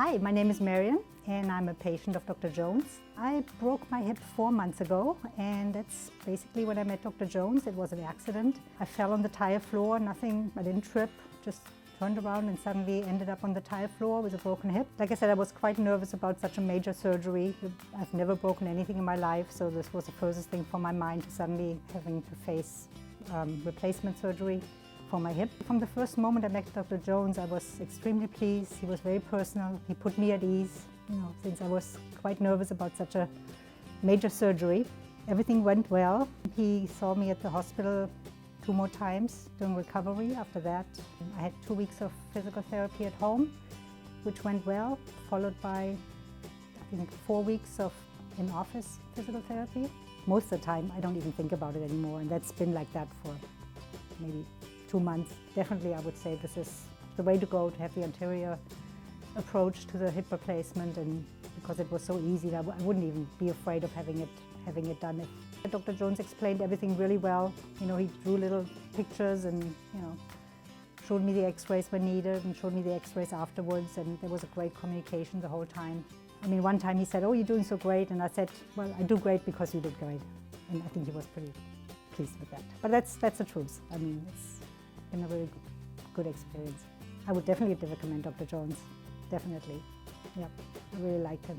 Hi, my name is Marion and I'm a patient of Dr. Jones. I broke my hip 4 months ago, and that's basically when I met Dr. Jones. It was an accident. I fell on the tile floor, nothing, I didn't trip, just turned around and suddenly ended up on the tile floor with a broken hip. Like I said, I was quite nervous about such a major surgery. I've never broken anything in my life, so this was the furthest thing from my mind to suddenly having to face replacement surgery for my hip. From the first moment I met Dr. Jones, I was extremely pleased. He was very personal. He put me at ease, since I was quite nervous about such a major surgery. Everything went well. He saw me at the hospital 2 more times during recovery. After that, I had 2 weeks of physical therapy at home, which went well, followed by, I think, 4 weeks of in-office physical therapy. Most of the time, I don't even think about it anymore, and that's been like that for maybe 2 months. Definitely, I would say this is the way to go, to have the anterior approach to the hip replacement, and because it was so easy, I wouldn't even be afraid of having it done. Dr. Jones explained everything really well. He drew little pictures and showed me the x-rays when needed and showed me the x-rays afterwards, and there was a great communication the whole time. I mean, one time he said, "Oh, you're doing so great," and I said, "Well, I do great because you did great." And I think he was pretty pleased with that. But that's the truth. I mean, it's been a really good experience. I would definitely recommend Dr. Jones. Definitely. Yep, I really liked him.